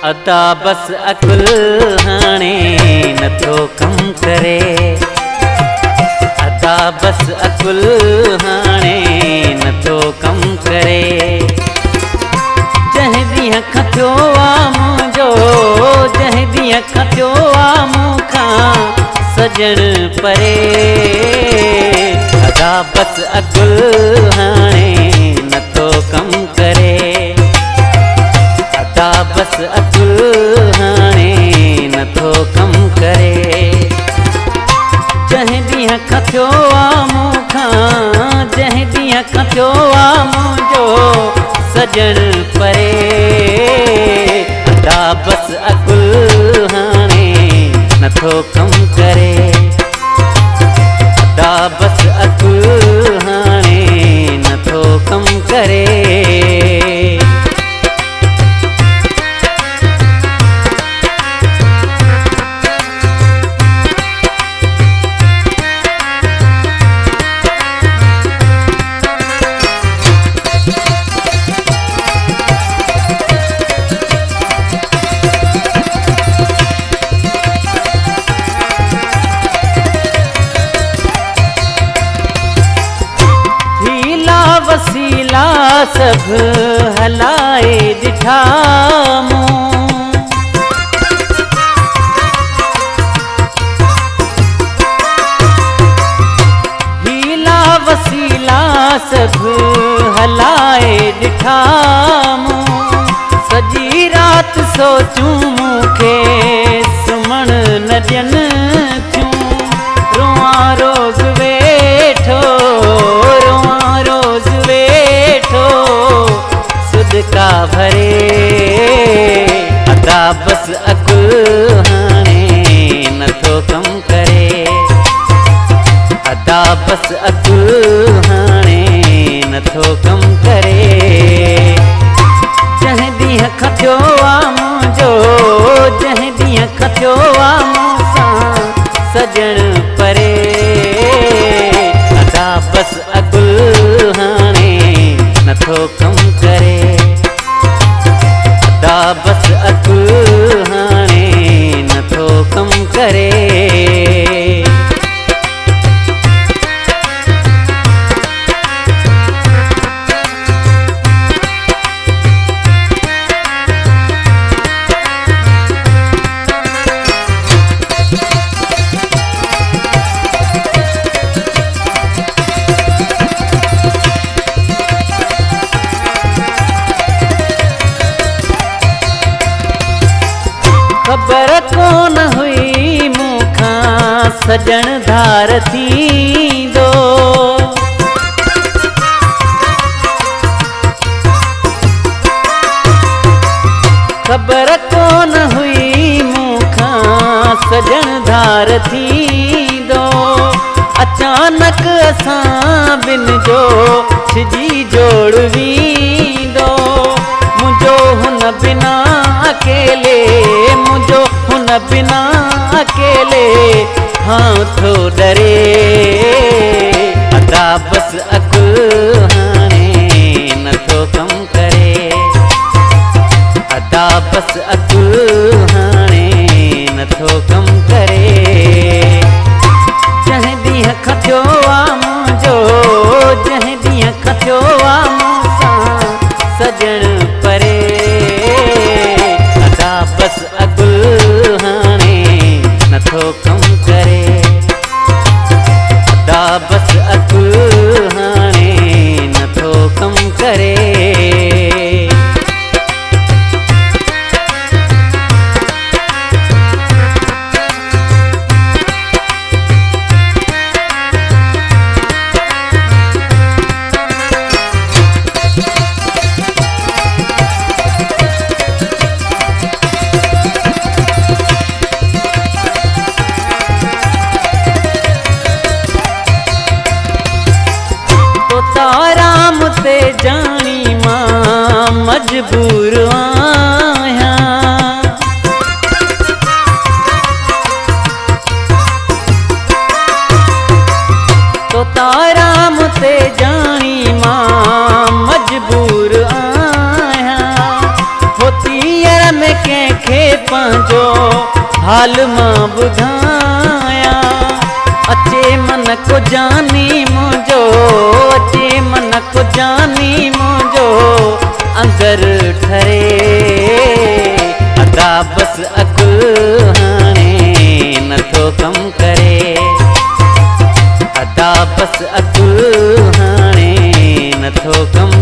अदा बस अकुल हाणे नथो कम करे। अदा बस अकुल हाणे नथो कम करे। जंहिं ॾींहं खां थियो आ मुंहिंजो, जंहिं ॾींहं खां थियो आ मूंखां सजण परे। अदा बस अकुल हाणे नथो कम करे। अदा बस अकुल हाणे नथो कम करे। जंहिं ॾींहं खां थियो आ मूंखां, जंहिं ॾींहं खां थियो आ मुंहिंजो सजण परे। अदा बस अकुल हाणे नथो कम करे। अदा बस अकुल हाणे नथो कम करे। वसीला सब हलाए ॾिठा मूं, हीला वसीला सब हलाए ॾिठा मूं। सॼी रात सोचूं मूंखे सुम्हण न ॾियनि थियूं। रोआं रोज़ वेठो, रोआं रोज़ वेठो सुदका भरे। अदा बस अकुल हाणे नथो कम करे। अदा बस अकुल हाणे नथो कम करे। जंहिं ॾींहं खां थियो आ मुंहिंजो, जंहिं ॾींहं खां थियो आ मूंसां सजण परे। अदा बस अकुल हाणे नथो कम करे। अदा बस अकुल हाणे नथो कम करे। ख़बर कोन हुई मूंखां सजण धार थींदो। ख़बर कोन हुई मूंखां सजण धार थींदो। अचानक असां बिन जो छिजी जोड़ वींदो। मुंहिंजो हुन बिना अकेले, मुंहिंजो हुन बिना अकेले हाँ थो डरे। अदा बस अकुल हाणे नथो कम करे। अदा बस अकुल हाणे नथो कम करे। जंहिं ॾींहं खां थियो आ मुंहिंजो, जंहिं ॾींहं खां थियो आ मूंसां सजण परे। अदा बस अकुल हाणे नथो कम करे। अदा बस अकुल हाणे नथो कम करे। राम ते जानी मां मजबूर आहियां। तो राम ते जानी मां मजबूर आहियां। होती में के पंहिंजो हाल मां ॿुधायां। अचे मन को जानी मुंहिंजो, अचे मन को जानी मुंहिंजो अंदर ठरे। अदा बस अकुल हाणे नथो कम करे। अदा बस अकुल हाणे नथो कम